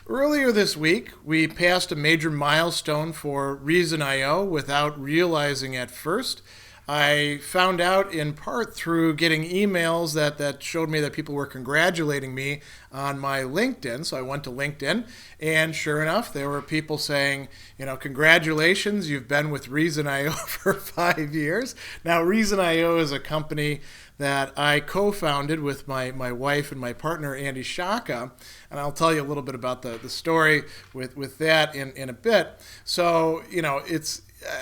Earlier this week, we passed a major milestone for ReasonIO without realizing at first. I found out in part through getting emails that showed me that people were congratulating me on my LinkedIn. So I went to LinkedIn, and sure enough, there were people saying, congratulations, you've been with ReasonIO for 5 years. Now, ReasonIO is a company that I co-founded with my wife and my partner, Andy Shaka, and I'll tell you a little bit about the story with that in a bit. So,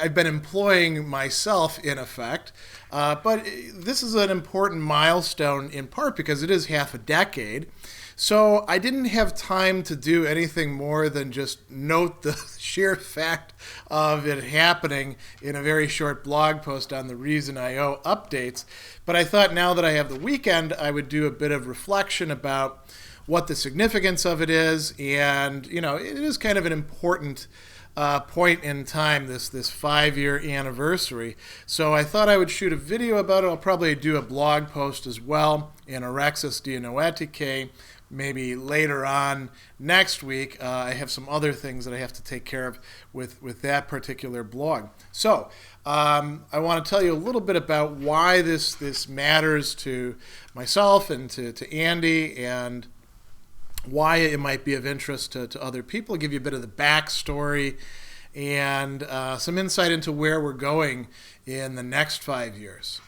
I've been employing myself in effect, but this is an important milestone in part because it is half a decade. So I didn't have time to do anything more than just note the sheer fact of it happening in a very short blog post on the ReasonIO updates. But I thought now that I have the weekend, I would do a bit of reflection about what the significance of it is. And, it is kind of an important point in time, this 5-year anniversary. So I thought I would shoot a video about it. I'll probably do a blog post as well in Orexis Dianoetique. Maybe later on next week. I have some other things that I have to take care of with that particular blog. So I want to tell you a little bit about why this matters to myself and to Andy, and why it might be of interest to other people. I'll give you a bit of the backstory and some insight into where we're going in the next 5 years.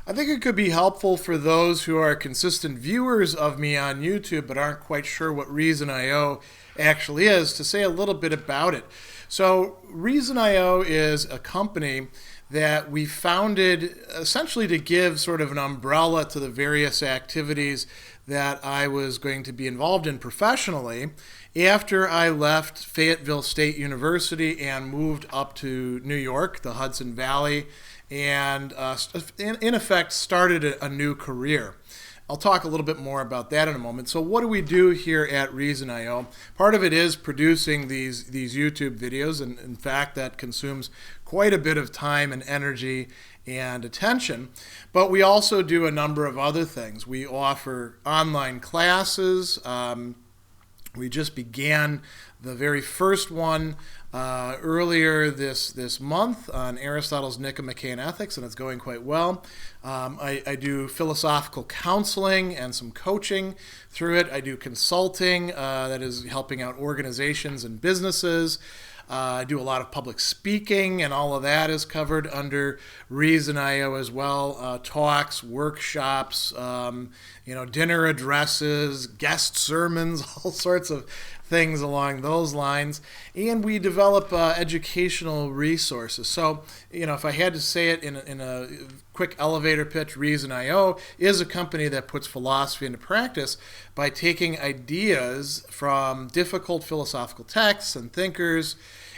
I think it could be helpful for those who are consistent viewers of me on YouTube but aren't quite sure what ReasonIO actually is to say a little bit about it. So ReasonIO is a company that we founded essentially to give sort of an umbrella to the various activities that I was going to be involved in professionally after I left Fayetteville State University and moved up to New York, the Hudson Valley, and in effect started a new career. I'll talk a little bit more about that in a moment. So what do we do here at ReasonIO? Part of it is producing these YouTube videos, and in fact that consumes quite a bit of time and energy and attention. But we also do a number of other things. We offer online classes. We just began the very first one earlier this month on Aristotle's Nicomachean Ethics, and it's going quite well. I do philosophical counseling and some coaching through it. I do consulting that is helping out organizations and businesses. I do a lot of public speaking, and all of that is covered under ReasonIO as well. Talks, workshops, dinner addresses, guest sermons, all sorts of things along those lines. And we develop educational resources. So, if I had to say it in a quick elevator pitch, ReasonIO is a company that puts philosophy into practice by taking ideas from difficult philosophical texts and thinkers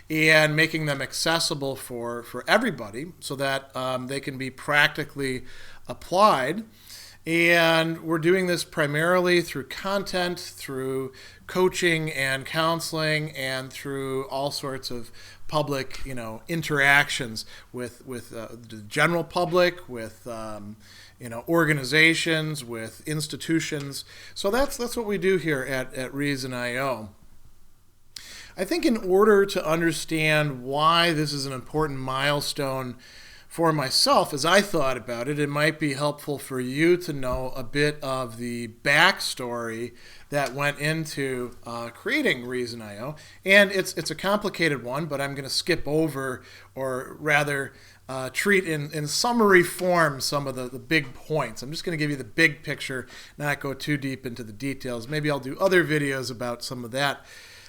and making them accessible for everybody so that they can be practically applied. And we're doing this primarily through content, through coaching and counseling, and through all sorts of public, interactions with the general public, with organizations, with institutions. So that's what we do here at ReasonIO. I think in order to understand why this is an important milestone for myself, as I thought about it, it might be helpful for you to know a bit of the backstory that went into creating ReasonIO. And it's a complicated one, but I'm going to skip over, or rather treat in summary form some of the big points. I'm just going to give you the big picture, not go too deep into the details. Maybe I'll do other videos about some of that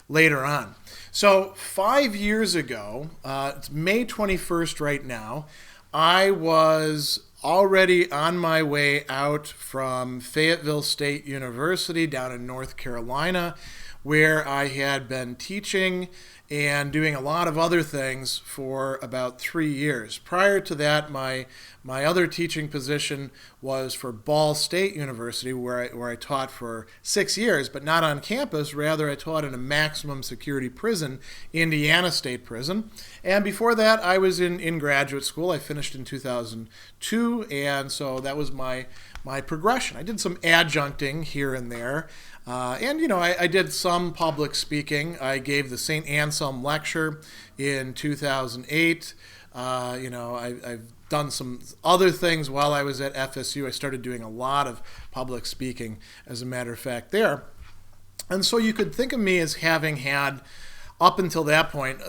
later on. So 5 years ago, it's May 21st right now, I was already on my way out from Fayetteville State University down in North Carolina, where I had been teaching and doing a lot of other things for about 3 years. Prior to that, my other teaching position was for Ball State University, where I taught for 6 years, but not on campus. Rather, I taught in a maximum security prison, Indiana State Prison. And before that, I was in graduate school. I finished in 2002, and so that was my progression. I did some adjuncting here and there, I did some public speaking. I gave the St. Anselm lecture in 2008. I've done some other things while I was at FSU. I started doing a lot of public speaking, as a matter of fact, there. And so you could think of me as having had, up until that point,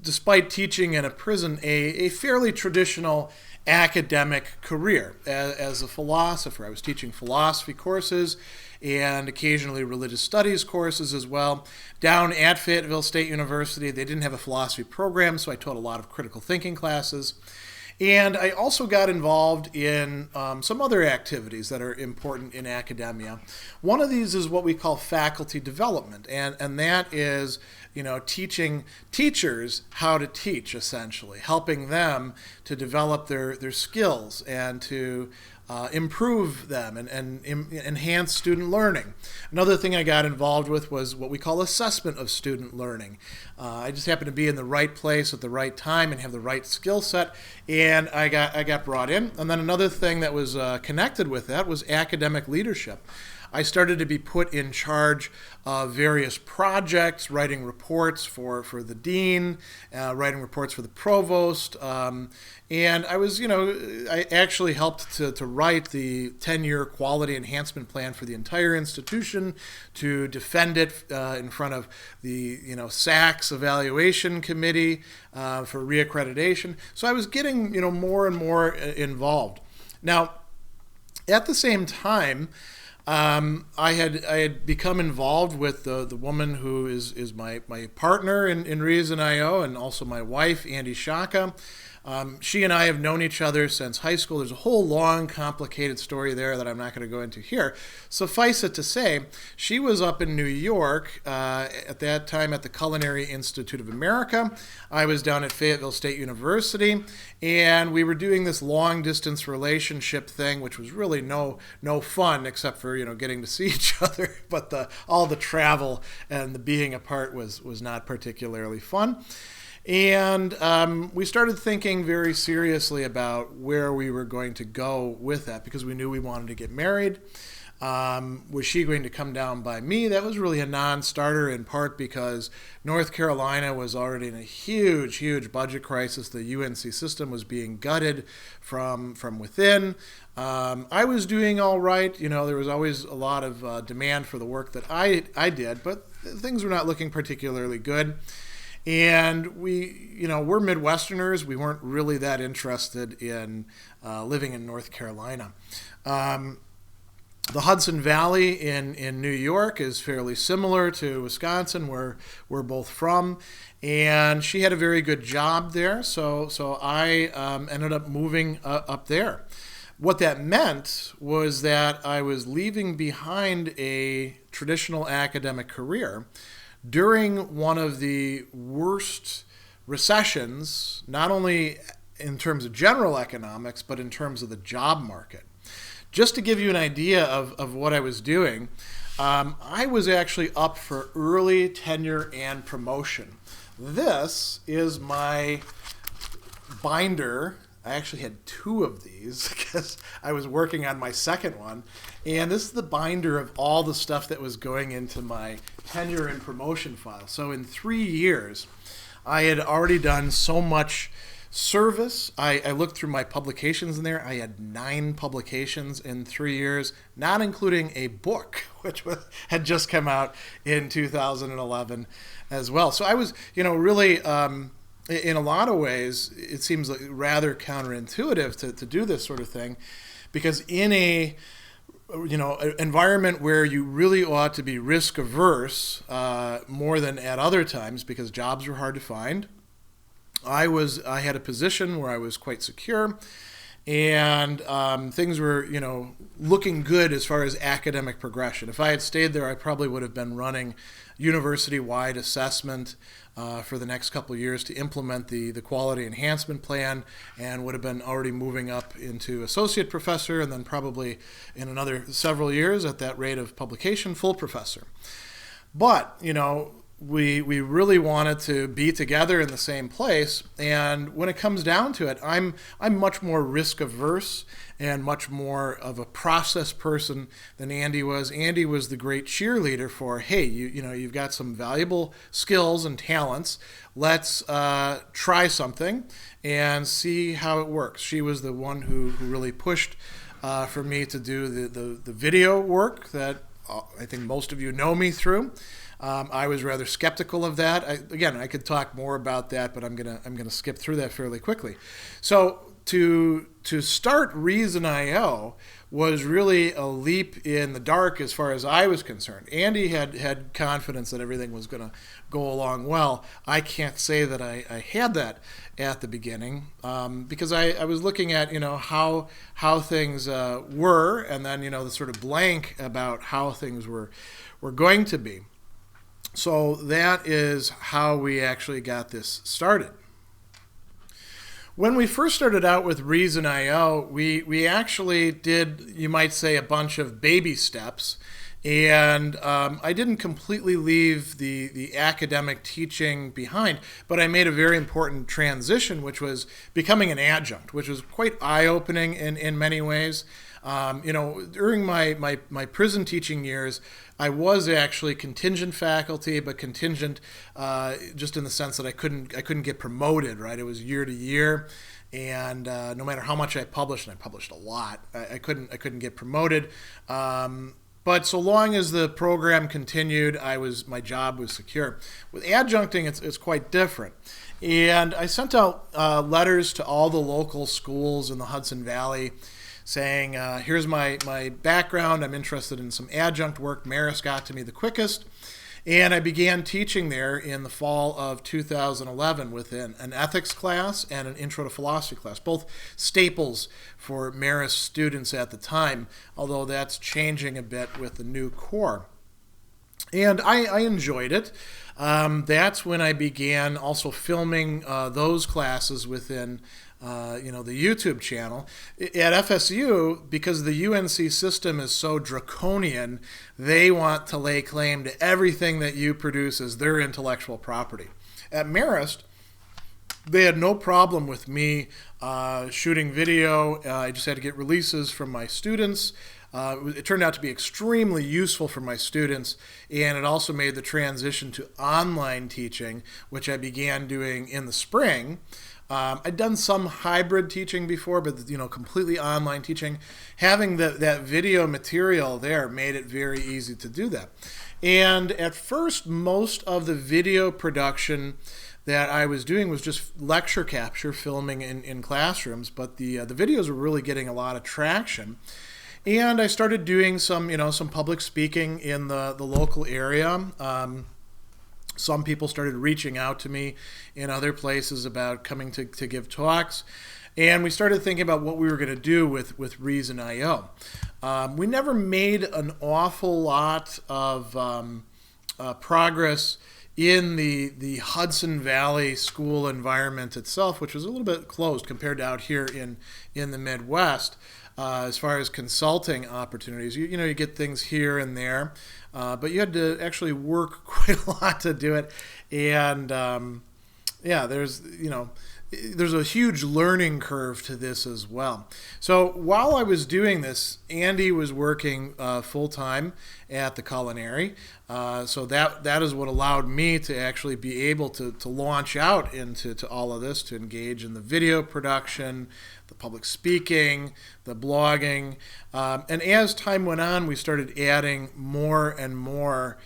despite teaching in a prison, a fairly traditional academic career as a philosopher. I was teaching philosophy courses and occasionally religious studies courses as well. Down at Fayetteville State University, they didn't have a philosophy program, so I taught a lot of critical thinking classes. And I also got involved in some other activities that are important in academia. One of these is what we call faculty development, and that is, teaching teachers how to teach, essentially, helping them to develop their skills and to improve them and enhance student learning. Another thing I got involved with was what we call assessment of student learning. I just happened to be in the right place at the right time and have the right skill set, and I got brought in. And then another thing that was connected with that was academic leadership. I started to be put in charge of various projects, writing reports for the dean, writing reports for the provost, and I was, I actually helped to write the 10-year quality enhancement plan for the entire institution, to defend it in front of the, SACS evaluation committee for reaccreditation. So I was getting, more and more involved. Now, at the same time, I had become involved with the woman who is my partner in ReasonIO, and also my wife, Andy Shaka. She and I have known each other since high school. There's a whole long, complicated story there that I'm not going to go into here. Suffice it to say, she was up in New York at that time at the Culinary Institute of America. I was down at Fayetteville State University, and we were doing this long-distance relationship thing, which was really no fun, except for getting to see each other. But all the travel and the being apart was not particularly fun. And we started thinking very seriously about where we were going to go with that, because we knew we wanted to get married. Was she going to come down by me? That was really a non-starter, in part because North Carolina was already in a huge budget crisis. The UNC system was being gutted from within. I was doing all right. There was always a lot of demand for the work that I did, but things were not looking particularly good. And we're Midwesterners. We weren't really that interested in living in North Carolina. The Hudson Valley in New York is fairly similar to Wisconsin, where we're both from. And she had a very good job there, so I ended up moving up there. What that meant was that I was leaving behind a traditional academic career during one of the worst recessions, not only in terms of general economics, but in terms of the job market. Just to give you an idea of what I was doing, I was actually up for early tenure and promotion. This is my binder. I actually had two of these because I was working on my second one. And this is the binder of all the stuff that was going into my tenure and promotion file. So in 3 years, I had already done so much service. I looked through my publications in there. I had 9 publications in 3 years, not including a book, which had just come out in 2011 as well. So I was, really, in a lot of ways, it seems like rather counterintuitive to do this sort of thing, because in a environment where you really ought to be risk averse more than at other times, because jobs were hard to find. I had a position where I was quite secure, and things were, looking good as far as academic progression. If I had stayed there, I probably would have been running university-wide assessment for the next couple of years to implement the quality enhancement plan, and would have been already moving up into associate professor, and then probably in another several years at that rate of publication, full professor. But, we really wanted to be together in the same place. And when it comes down to it, I'm much more risk averse and much more of a process person than Andy was. Andy was the great cheerleader for, hey, you've got some valuable skills and talents. Let's try something and see how it works. She was the one who really pushed for me to do the video work that I think most of you know me through. I was rather skeptical of that. I could talk more about that, but I'm gonna skip through that fairly quickly. So to start ReasonIO was really a leap in the dark as far as I was concerned. Andy had confidence that everything was going to go along well. I can't say that I had that at the beginning because I was looking at how things were, and then the sort of blank about how things were going to be. So that is how we actually got this started. When we first started out with ReasonIO, we actually did, you might say, a bunch of baby steps. And I didn't completely leave the academic teaching behind, but I made a very important transition, which was becoming an adjunct, which was quite eye-opening in many ways. During my prison teaching years, I was actually contingent faculty, but contingent just in the sense that I couldn't get promoted. Right, it was year to year, and no matter how much I published, and I published a lot, I couldn't get promoted. But so long as the program continued, my job was secure. With adjuncting, it's quite different. And I sent out letters to all the local schools in the Hudson Valley saying, here's my background. I'm interested in some adjunct work. Marist got to me the quickest. And I began teaching there in the fall of 2011 with an ethics class and an intro to philosophy class, both staples for Marist students at the time, although that's changing a bit with the new core. And I enjoyed it. That's when I began also filming those classes within the YouTube channel. At FSU, because the UNC system is so draconian, they want to lay claim to everything that you produce as their intellectual property. At Marist, they had no problem with me shooting video. I just had to get releases from my students. It turned out to be extremely useful for my students, and it also made the transition to online teaching, which I began doing in the spring. I'd done some hybrid teaching before, but completely online teaching. Having that video material there made it very easy to do that. And at first, most of the video production that I was doing was just lecture capture, filming in classrooms, but the videos were really getting a lot of traction. And I started doing some public speaking in the local area. Some people started reaching out to me in other places about coming to give talks. And we started thinking about what we were going to do with ReasonIO. We never made an awful lot of progress in the Hudson Valley school environment itself, which was a little bit closed compared to out here in the Midwest. As far as consulting opportunities, you get things here and there, but you had to actually work quite a lot to do it. And there's a huge learning curve to this as well. So while I was doing this, Andy was working full time at the Culinary. So that is what allowed me to actually be able to launch out into all of this, to engage in the video production, the public speaking, the blogging. And as time went on, we started adding more and more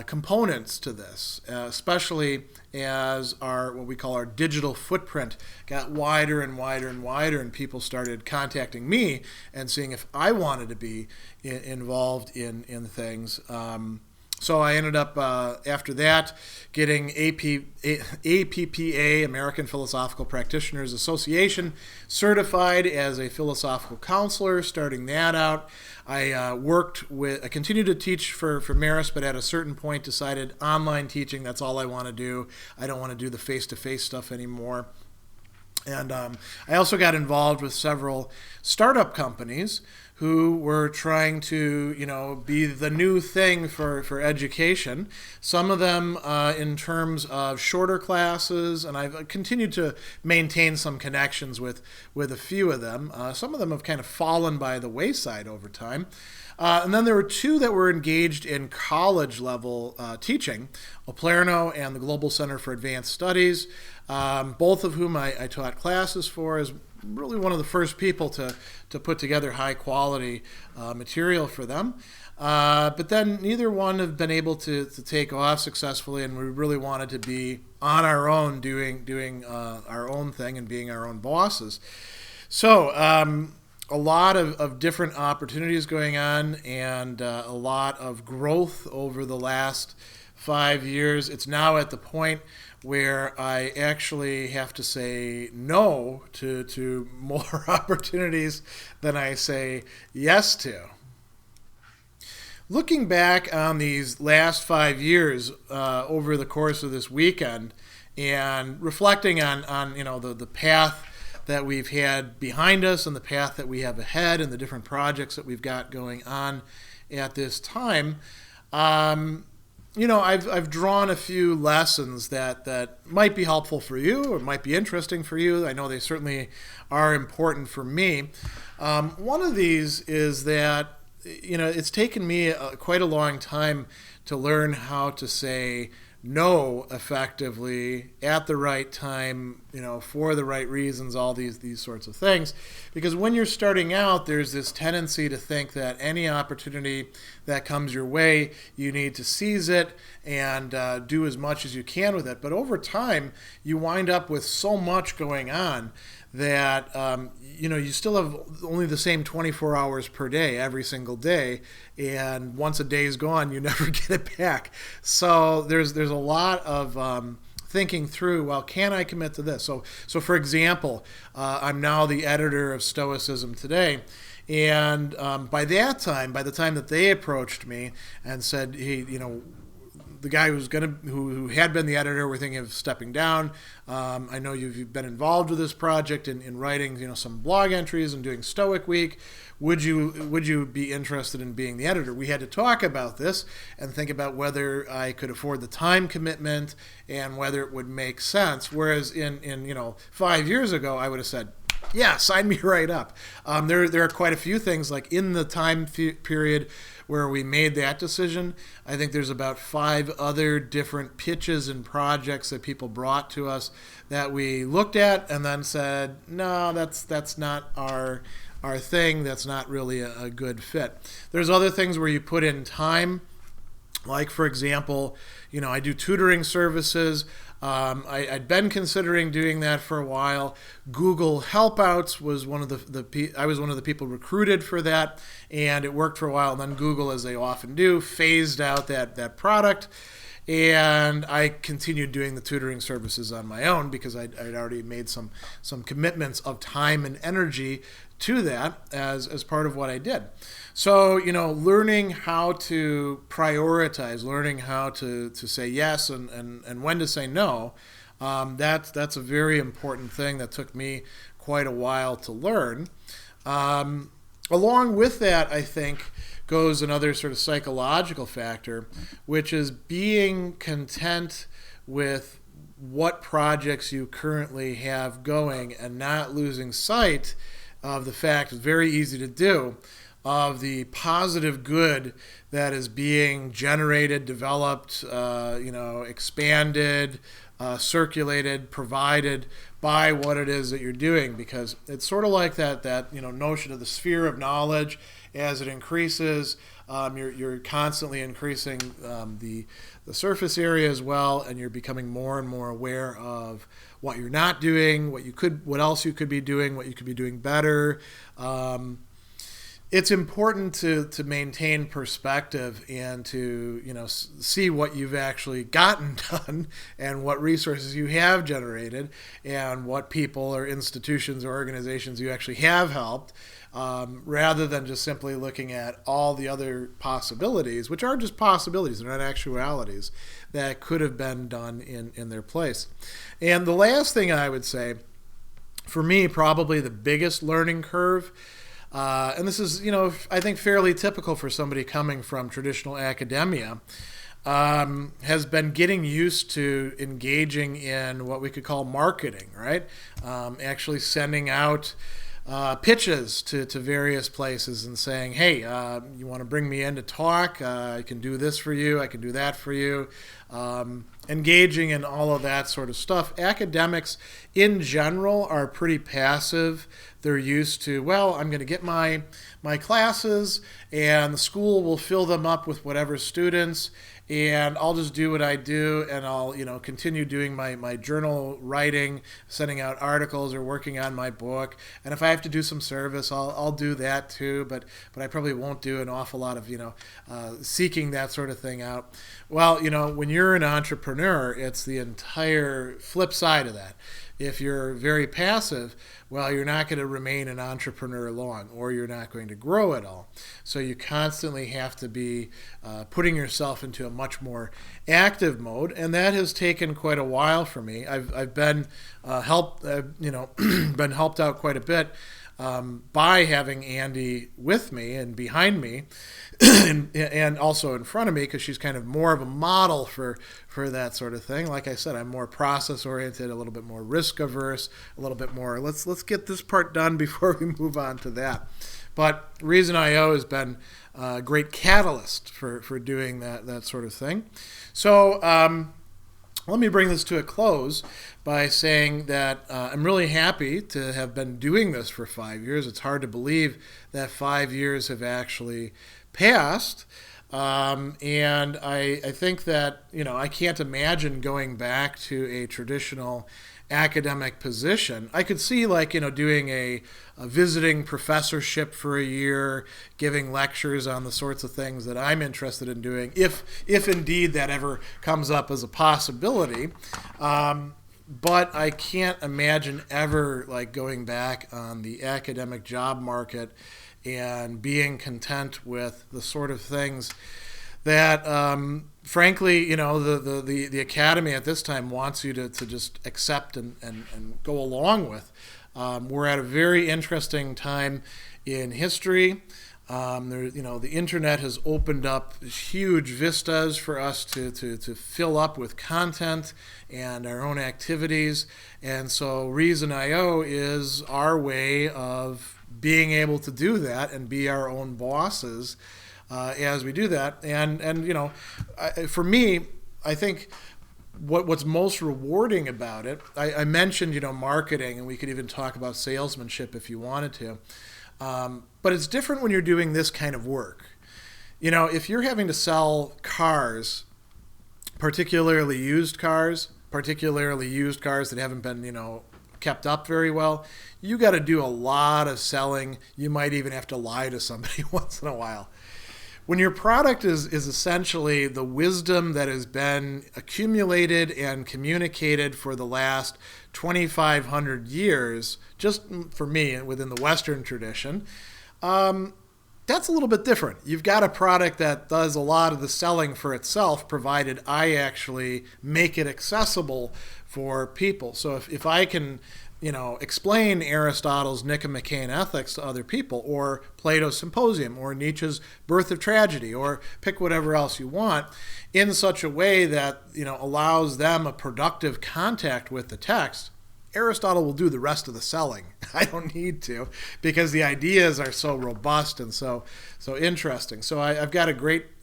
components to this, especially as what we call our digital footprint got wider and wider and wider, and people started contacting me and seeing if I wanted to be involved in things. So I ended up, after that, getting APPA, American Philosophical Practitioners Association, certified as a philosophical counselor, starting that out. I continued to teach for Marist, but at a certain point decided online teaching, that's all I want to do. I don't want to do the face-to-face stuff anymore. And I also got involved with several startup companies who were trying to, be the new thing for education. Some of them in terms of shorter classes, and I've continued to maintain some connections with a few of them. Some of them have kind of fallen by the wayside over time. And then there were two that were engaged in college level teaching, Oplerno and the Global Center for Advanced Studies, both of whom I taught classes for as really one of the first people to put together high quality material for them. But then neither one have been able to take off successfully, and we really wanted to be on our own doing our own thing and being our own bosses. So a lot of different opportunities going on, and a lot of growth over the last 5 years. It's now at the point where I actually have to say no to more opportunities than I say yes to. Looking back on these last 5 years over the course of this weekend and reflecting on the path that we've had behind us and the path that we have ahead and the different projects that we've got going on at this time, I've drawn a few lessons that might be helpful for you or might be interesting for you. I know they certainly are important for me. One of these is that, it's taken me quite a long time to learn how to say no effectively at the right time, for the right reasons, all these sorts of things. Because when you're starting out, there's this tendency to think that any opportunity that comes your way, you need to seize it and do as much as you can with it. But over time, you wind up with so much going on that you still have only the same 24 hours per day every single day, and once a day is gone, you never get it back. So there's a lot of thinking through, well, can I commit to this? So for example, I'm now the editor of Stoicism Today. And by the time that they approached me and said, hey, the guy who had been the editor, we're thinking of stepping down. I know you've been involved with this project in writing, some blog entries and doing Stoic Week. Would you be interested in being the editor? We had to talk about this and think about whether I could afford the time commitment and whether it would make sense. Whereas in 5 years ago, I would have said, yeah, sign me right up. There are quite a few things like in the time period where we made that decision. I think there's about 5 other different pitches and projects that people brought to us that we looked at and then said, no, that's not our thing. That's not really a good fit. There's other things where you put in time. Like, for example, I do tutoring services. I'd been considering doing that for a while. Google Helpouts was I was one of the people recruited for that, and it worked for a while. And then Google, as they often do, phased out that product, and I continued doing the tutoring services on my own because I'd already made some commitments of time and energy to that as part of what I did. So, learning how to prioritize, learning how to say yes and when to say no, that's a very important thing that took me quite a while to learn. Along with that, I think, goes another sort of psychological factor, which is being content with what projects you currently have going and not losing sight of the fact, it's very easy to do, of the positive good that is being generated, developed, expanded, circulated, provided by what it is that you're doing. Because it's sort of like that notion of the sphere of knowledge. As it increases, you're constantly increasing the surface area as well, and you're becoming more and more aware of what you're not doing, what else you could be doing, what you could be doing better. It's important to maintain perspective and to see what you've actually gotten done and what resources you have generated and what people or institutions or organizations you actually have helped, rather than just simply looking at all the other possibilities, which are just possibilities, they're not actualities, that could have been done in their place. And the last thing I would say, for me, probably the biggest learning curve And this is, I think fairly typical for somebody coming from traditional academia, has been getting used to engaging in what we could call marketing, right? Actually sending out pitches to various places and saying, hey, you want to bring me in to talk? I can do this for you. I can do that for you. Engaging in all of that sort of stuff. Academics in general are pretty passive. They're used to, well, I'm going to get my classes and the school will fill them up with whatever students, and I'll just do what I do, and I'll continue doing my journal writing, sending out articles or working on my book. And if I have to do some service, I'll do that too, but I probably won't do an awful lot of seeking that sort of thing out. Well, when you're an entrepreneur, it's the entire flip side of that. If you're very passive, well, you're not going to remain an entrepreneur long, or you're not going to grow at all. So you constantly have to be putting yourself into a much more active mode, and that has taken quite a while for me. I've been been helped out quite a bit by having Andy with me and behind me, and also in front of me, because she's kind of more of a model for that sort of thing. Like I said, I'm more process oriented, a little bit more risk averse, a little bit more let's get this part done before we move on to that. But ReasonIO has been a great catalyst for doing that sort of thing. So let me bring this to a close by saying that I'm really happy to have been doing this for 5 years. It's hard to believe that 5 years have actually passed. And I think that, I can't imagine going back to a traditional academic position. I could see doing a visiting professorship for a year, giving lectures on the sorts of things that I'm interested in doing, if indeed that ever comes up as a possibility. But I can't imagine ever going back on the academic job market and being content with the sort of things that, frankly, the academy at this time wants you to just accept and go along with. We're at a very interesting time in history. The internet has opened up huge vistas for us to fill up with content and our own activities. And so ReasonIO is our way of being able to do that and be our own bosses as we do that. And for me, I think what's most rewarding about it, I mentioned, marketing, and we could even talk about salesmanship if you wanted to. But it's different when you're doing this kind of work. If you're having to sell cars, particularly used cars that haven't been, kept up very well, you got to do a lot of selling. You might even have to lie to somebody once in a while. When your product is essentially the wisdom that has been accumulated and communicated for the last 2,500 years, just for me, within the Western tradition, that's a little bit different. You've got a product that does a lot of the selling for itself, provided I actually make it accessible for people. So if I can, explain Aristotle's Nicomachean Ethics to other people, or Plato's Symposium, or Nietzsche's Birth of Tragedy, or pick whatever else you want, in such a way that, allows them a productive contact with the text, Aristotle will do the rest of the selling. I don't need to, because the ideas are so robust and so interesting. So I've got a great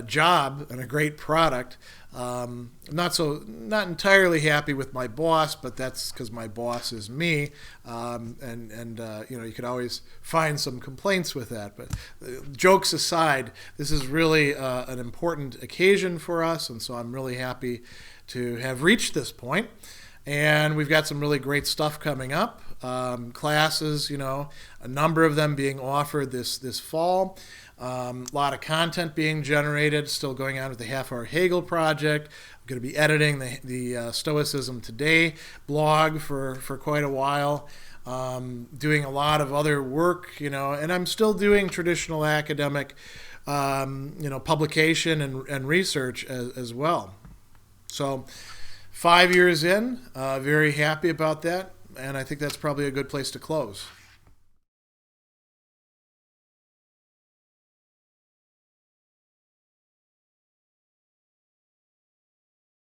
job and a great product. Not entirely happy with my boss, but that's because my boss is me. You could always find some complaints with that. But jokes aside, this is really an important occasion for us, and so I'm really happy to have reached this point. And we've got some really great stuff coming up. Classes, a number of them being offered this fall. A lot of content being generated, still going on with the Half-Hour Hegel project. I'm going to be editing the Stoicism Today blog for quite a while. Doing a lot of other work, and I'm still doing traditional academic, publication and research as well. So 5 years in, very happy about that, and I think that's probably a good place to close.